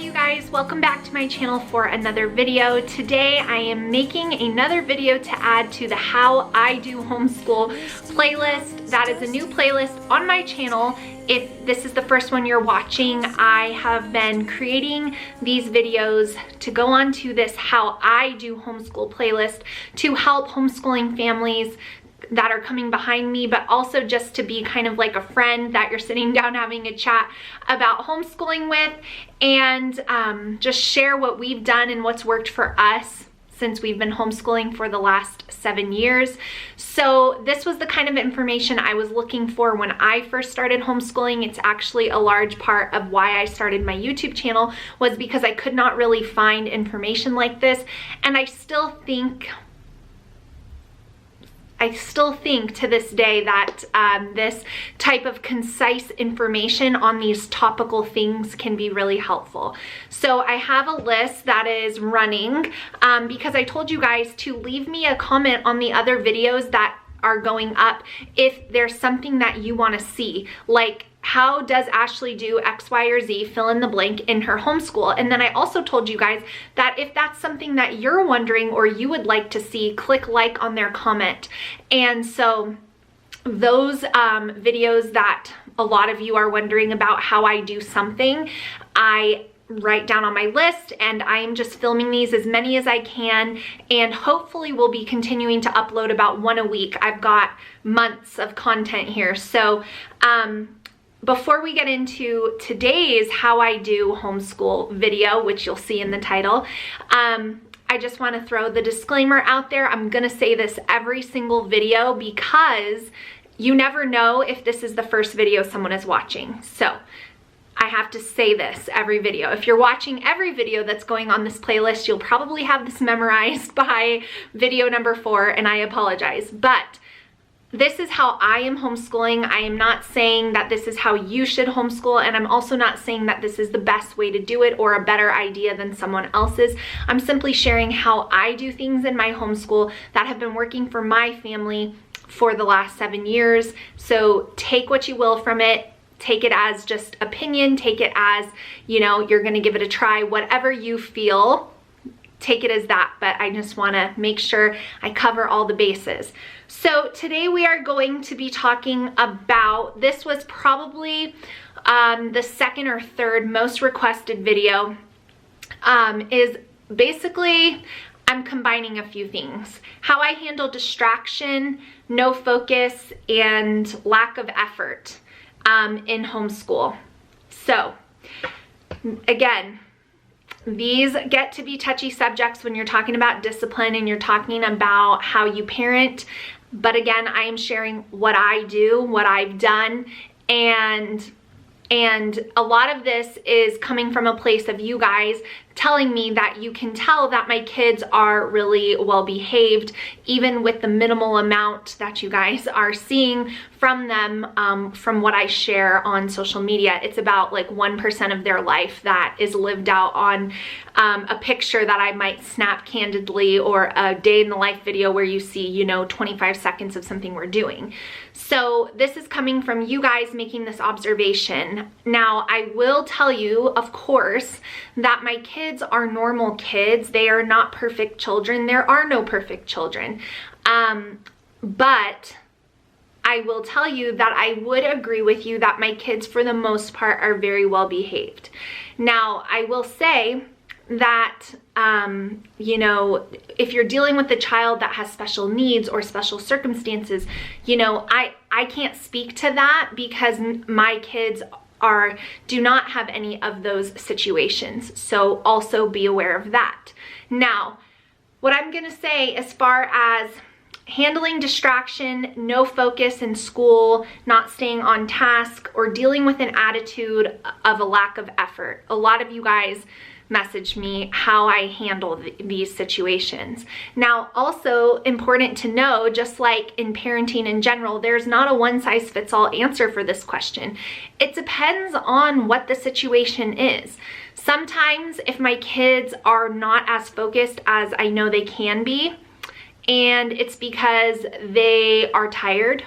you guys, welcome back to my channel for another video. Today I am making another video to add to the How I Do Homeschool playlist. That is a new playlist on my channel. If this is the first one you're watching, I have been creating these videos to go on to this How I Do Homeschool playlist to help homeschooling families that are coming behind me, but also just to be kind of like a friend that you're sitting down having a chat about homeschooling with, and just share what we've done and what's worked for us since we've been homeschooling for the last 7 years. So this was the kind of information I was looking for when I first started homeschooling. It's actually a large part of why I started my YouTube channel, was because I could not really find information like this, and I still think to this day that this type of concise information on these topical things can be really helpful. So I have a list that is running because I told you guys to leave me a comment on the other videos that are going up if there's something that you want to see, like how does Ashley do X, Y, or Z, fill in the blank, in her homeschool. And then I also told you guys that if that's something that you're wondering or you would like to see, click like on their comment. And so those videos that a lot of you are wondering about how I do something, I write down on my list, and I am just filming these, as many as I can, and hopefully we'll be continuing to upload about one a week. I've got months of content here. So before we get into today's How I Do Homeschool video, which you'll see in the title, I just want to throw the disclaimer out there. I'm going to say this every single video because you never know if this is the first video someone is watching. So I have to say this every video. If you're watching every video that's going on this playlist, you'll probably have this memorized by video number 4, and I apologize. But this is how I am homeschooling. I am not saying that this is how you should homeschool, and I'm also not saying that this is the best way to do it or a better idea than someone else's. I'm simply sharing how I do things in my homeschool that have been working for my family for the last 7 years. So take what you will from it. Take it as just opinion. Take it as, you know, you're gonna give it a try. Whatever you feel, take it as that. But I just wanna make sure I cover all the bases. So today we are going to be talking about, this was probably the second or third most requested video, is basically I'm combining a few things. How I handle distraction, no focus, and lack of effort in homeschool. So again, these get to be touchy subjects when you're talking about discipline and you're talking about how you parent. But again, I am sharing what I do, what I've done, and a lot of this is coming from a place of you guys telling me that you can tell that my kids are really well behaved, even with the minimal amount that you guys are seeing from them from what I share on social media. It's about like 1% of their life that is lived out on a picture that I might snap candidly, or a day in the life video where you see, you know, 25 seconds of something we're doing. So this is coming from you guys making this observation. Now, I will tell you, of course, that my kids are normal kids. They are not perfect children. There are no perfect children. But I will tell you that I would agree with you that my kids, for the most part, are very well behaved. Now, I will say that, you know, if you're dealing with a child that has special needs or special circumstances, you know, I can't speak to that because my kids do not have any of those situations. So also be aware of that. Now, what I'm gonna say as far as handling distraction, no focus in school, not staying on task, or dealing with an attitude of a lack of effort. A lot of you guys message me how I handle these situations. Now, also important to know, just like in parenting in general, there's not a one-size-fits-all answer for this question. It depends on what the situation is. Sometimes if my kids are not as focused as I know they can be, and it's because they are tired,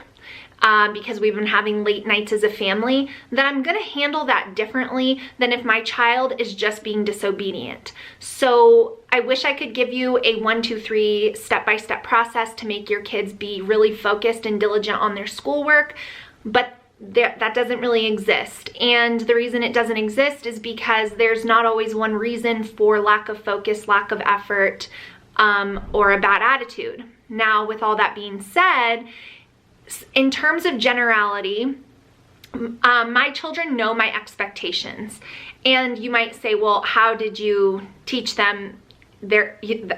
because we've been having late nights as a family, then I'm gonna handle that differently than if my child is just being disobedient. So I wish I could give you a 1, 2, 3 step-by-step process to make your kids be really focused and diligent on their schoolwork, but that doesn't really exist. And the reason it doesn't exist is because there's not always one reason for lack of focus, lack of effort, or a bad attitude. Now, with all that being said, in terms of generality, my children know my expectations. And you might say, well, how did you teach them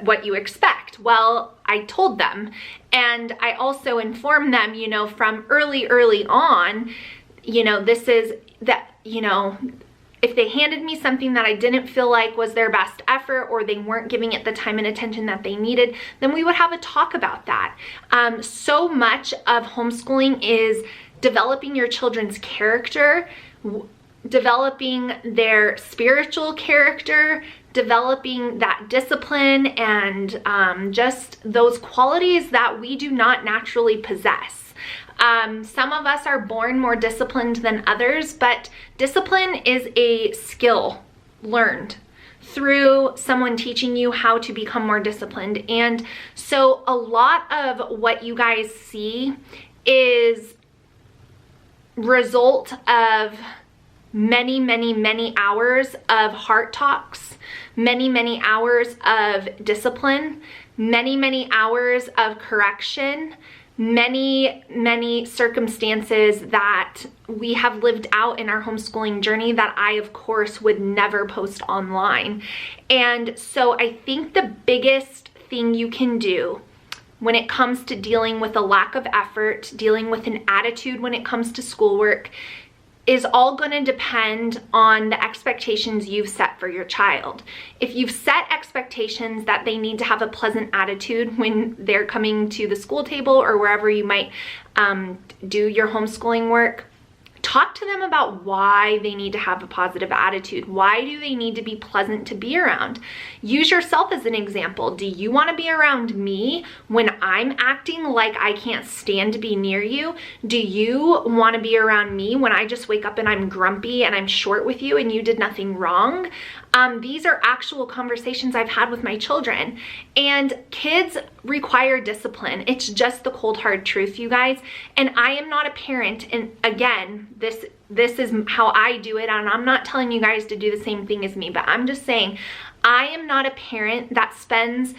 what you expect? Well, I told them. And I also informed them, you know, from early on, you know, this is that, you know, if they handed me something that I didn't feel like was their best effort, or they weren't giving it the time and attention that they needed, then we would have a talk about that. So much of homeschooling is developing your children's character, developing their spiritual character, developing that discipline, and just those qualities that we do not naturally possess. Some of us are born more disciplined than others, but discipline is a skill learned through someone teaching you how to become more disciplined. And so a lot of what you guys see is result of many hours of heart talks, many hours of discipline, many hours of correction, many circumstances that we have lived out in our homeschooling journey that I, of course, would never post online. And so I think the biggest thing you can do when it comes to dealing with a lack of effort, dealing with an attitude when it comes to schoolwork, is all going to depend on the expectations you've set for your child. If you've set expectations that they need to have a pleasant attitude when they're coming to the school table or wherever you might do your homeschooling work, talk to them about why they need to have a positive attitude. Why do they need to be pleasant to be around? Use yourself as an example. Do you want to be around me when I'm acting like I can't stand to be near you? Do you want to be around me when I just wake up and I'm grumpy and I'm short with you and you did nothing wrong? These are actual conversations I've had with my children, and kids require discipline. It's just the cold hard truth, you guys. And I am not a parent, and again, this is how I do it, and I'm not telling you guys to do the same thing as me, but I'm just saying I am not a parent that spends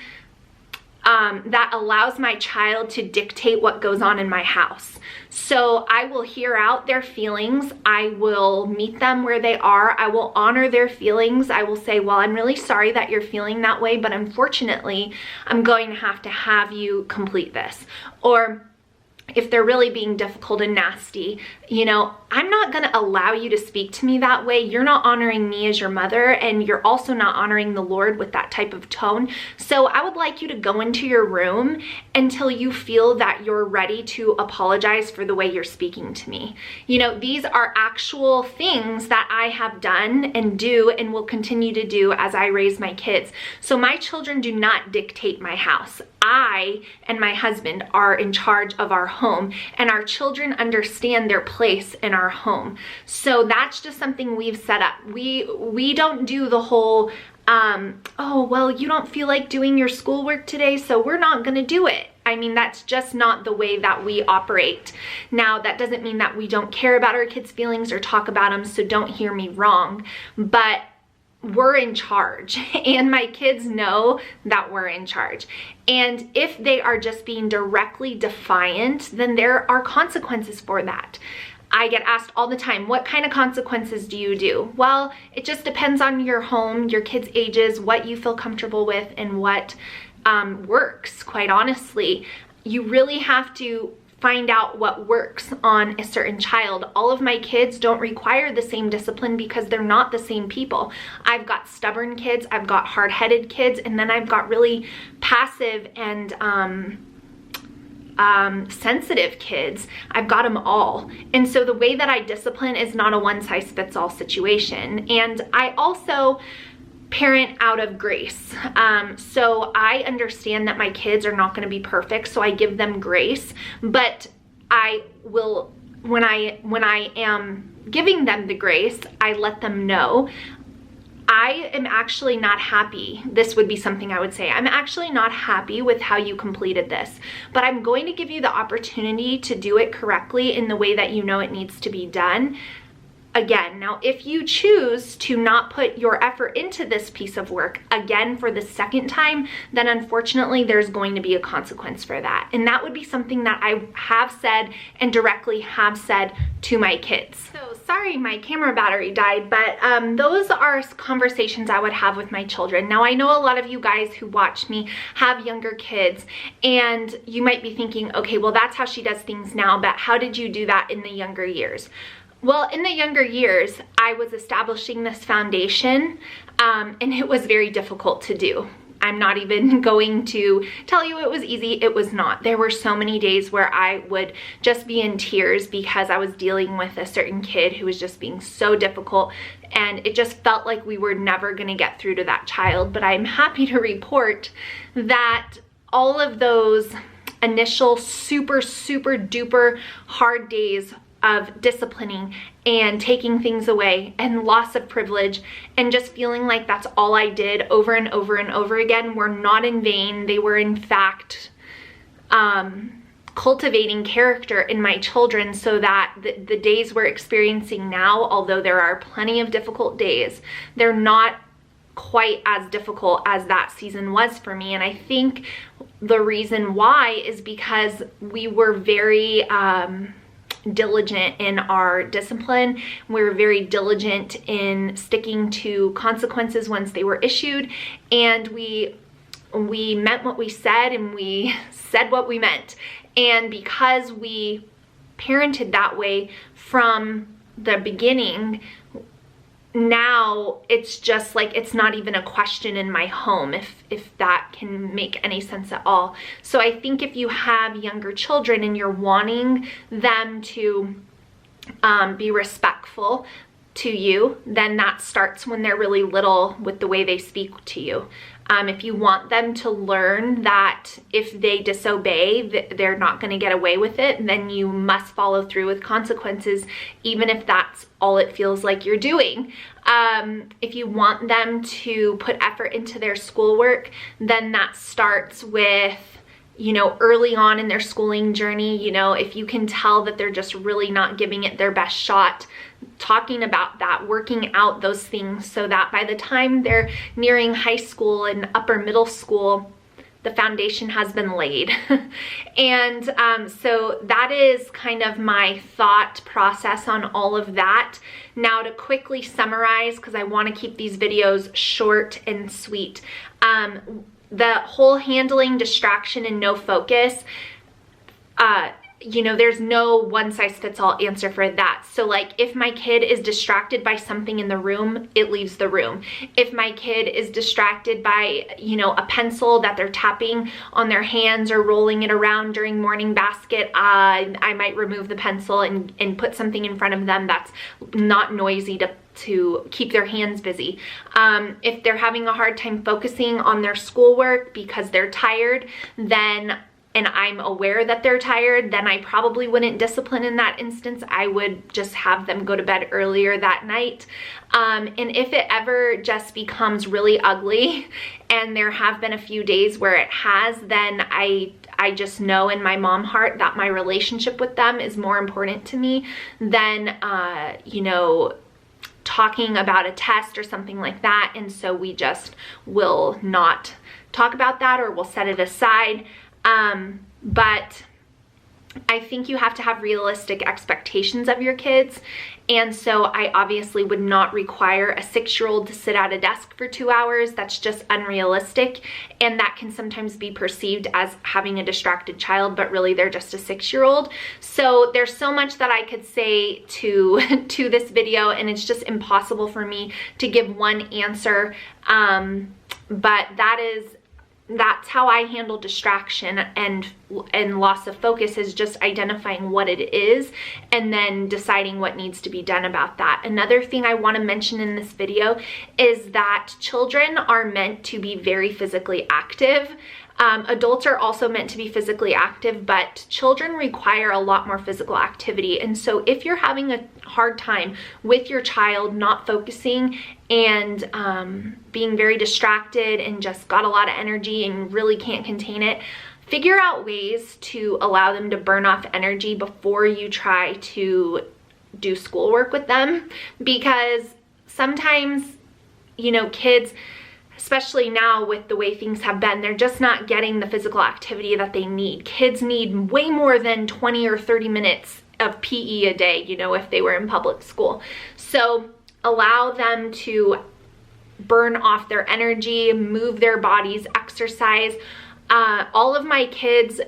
that allows my child to dictate what goes on in my house. So I will hear out their feelings. I will meet them where they are. I will honor their feelings. I will say, well, I'm really sorry that you're feeling that way, but unfortunately, I'm going to have you complete this. Or if they're really being difficult and nasty, you know, I'm not going to allow you to speak to me that way. You're not honoring me as your mother, and you're also not honoring the Lord with that type of tone. So I would like you to go into your room until you feel that you're ready to apologize for the way you're speaking to me. You know, these are actual things that I have done and do and will continue to do as I raise my kids. So my children do not dictate my house. I and my husband are in charge of our home, and our children understand their place in our home. So that's just something we've set up. We don't do the whole, oh, well, you don't feel like doing your schoolwork today, so we're not gonna do it. I mean, that's just not the way that we operate. Now, that doesn't mean that we don't care about our kids' feelings or talk about them, so don't hear me wrong, but we're in charge, and my kids know that we're in charge. And if they are just being directly defiant, then there are consequences for that. I get asked all the time, what kind of consequences do you do? Well, it just depends on your home, your kids' ages, what you feel comfortable with, and what works, quite honestly. You really have to find out what works on a certain child. All of my kids don't require the same discipline because they're not the same people. I've got stubborn kids, I've got hard-headed kids, and then I've got really passive and sensitive kids. I've got them all. And so the way that I discipline is not a one-size-fits-all situation. And I also parent out of grace. So I understand that my kids are not going to be perfect, so I give them grace, but I will, when I am giving them the grace, I let them know, I am actually not happy. This would be something I would say. I'm actually not happy with how you completed this, but I'm going to give you the opportunity to do it correctly in the way that you know it needs to be done. Again, now if you choose to not put your effort into this piece of work again for the second time, then unfortunately there's going to be a consequence for that. And that would be something that I have said and directly have said to my kids. So sorry my camera battery died, but those are conversations I would have with my children. Now I know a lot of you guys who watch me have younger kids, and you might be thinking, okay, well that's how she does things now, but how did you do that in the younger years? Well, in the younger years, I was establishing this foundation, and it was very difficult to do. I'm not even going to tell you it was easy. It was not. There were so many days where I would just be in tears because I was dealing with a certain kid who was just being so difficult, and it just felt like we were never going to get through to that child. But I'm happy to report that all of those initial super duper hard days of disciplining and taking things away and loss of privilege and just feeling like that's all I did over and over and over again were not in vain. They were in fact cultivating character in my children, so that the days we're experiencing now, although there are plenty of difficult days, they're not quite as difficult as that season was for me. And I think the reason why is because we were very diligent in our discipline. We were very diligent in sticking to consequences once they were issued, and we meant what we said and we said what we meant. And because we parented that way from the beginning, now it's just like, it's not even a question in my home, if that can make any sense at all. So I think if you have younger children and you're wanting them to be respectful to you, then that starts when they're really little with the way they speak to you. If you want them to learn that if they disobey, they're not going to get away with it, then you must follow through with consequences, even if that's all it feels like you're doing. If you want them to put effort into their schoolwork, then that starts with, you know, early on in their schooling journey. You know, if you can tell that they're just really not giving it their best shot, talking about that, working out those things so that by the time they're nearing high school and upper middle school, the foundation has been laid. And so that is kind of my thought process on all of that. Now to quickly summarize, because I want to keep these videos short and sweet, the whole handling distraction and no focus, you know, there's no one size fits all answer for that. So like if my kid is distracted by something in the room, it leaves the room. If my kid is distracted by, you know, a pencil that they're tapping on their hands or rolling it around during morning basket, I might remove the pencil and put something in front of them that's not noisy to keep their hands busy. If they're having a hard time focusing on their schoolwork because they're tired, then, and I'm aware that they're tired, then I probably wouldn't discipline in that instance. I would just have them go to bed earlier that night. And if it ever just becomes really ugly, and there have been a few days where it has, then I just know in my mom heart that my relationship with them is more important to me than, you know, talking about a test or something like that. And so we just will not talk about that, or we'll set it aside. But I think you have to have realistic expectations of your kids. And so I obviously would not require a 6-year-old to sit at a desk for 2 hours. That's just unrealistic. And that can sometimes be perceived as having a distracted child, but really they're just a 6-year-old. So there's so much that I could say to this video, and it's just impossible for me to give one answer. But that's how I handle distraction. And and loss of focus is just identifying what it is and then deciding what needs to be done about that. Another thing I want to mention in this video is that children are meant to be very physically active. Adults are also meant to be physically active, but children require a lot more physical activity. And so if you're having a hard time with your child not focusing and being very distracted and just got a lot of energy and really can't contain it, figure out ways to allow them to burn off energy before you try to do schoolwork with them. Because sometimes, you know, kids, especially now with the way things have been, they're just not getting the physical activity that they need. Kids need way more than 20 or 30 minutes of PE a day, you know, if they were in public school. So allow them to burn off their energy, move their bodies, exercise. All of my kids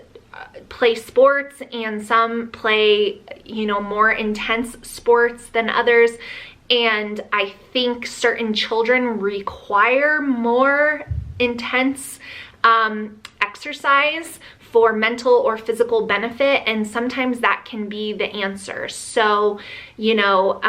play sports, and some play, you know, more intense sports than others. And I think certain children require more intense exercise for mental or physical benefit, and sometimes that can be the answer. So, you know,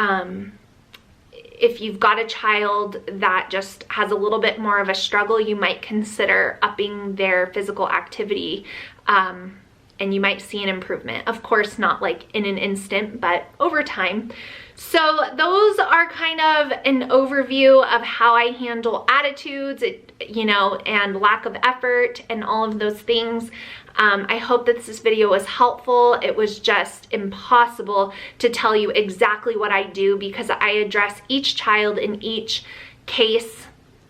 if you've got a child that just has a little bit more of a struggle, you might consider upping their physical activity, and you might see an improvement. Of course, not like in an instant, but over time. So those are kind of an overview of how I handle attitudes, you know, and lack of effort and all of those things. I hope that this video was helpful. It was just impossible to tell you exactly what I do because I address each child in each case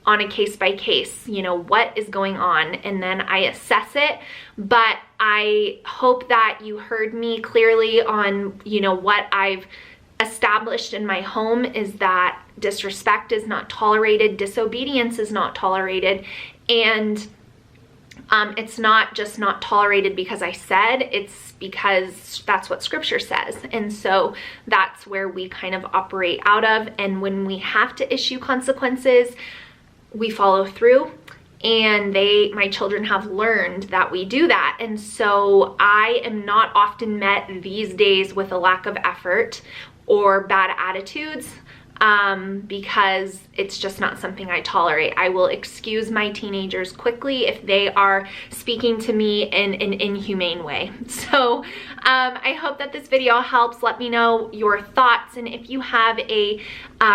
on a case by case, you know, what is going on, and then I assess it. But I hope that you heard me clearly on, you know, what I've established in my home is that disrespect is not tolerated, disobedience is not tolerated, and it's not just not tolerated because I said, it's because that's what scripture says. And so that's where we kind of operate out of. And when we have to issue consequences, we follow through. And my children have learned that we do that. And so I am not often met these days with a lack of effort or bad attitudes, because it's just not something I tolerate. I will excuse my teenagers quickly if they are speaking to me in an inhumane way. So I hope that this video helps. Let me know your thoughts, and if you have a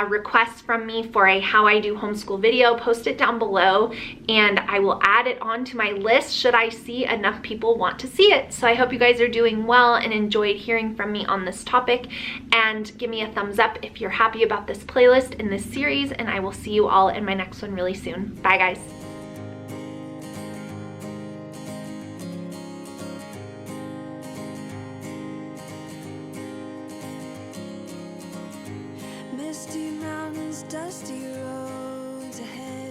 request from me for a how I do homeschool video, post it down below and I will add it onto my list should I see enough people want to see it. So I hope you guys are doing well and enjoyed hearing from me on this topic, and give me a thumbs up if you're happy about this playlist in this series, and I will see you all in my next one really soon. Bye guys. Misty mountains, dusty roads ahead.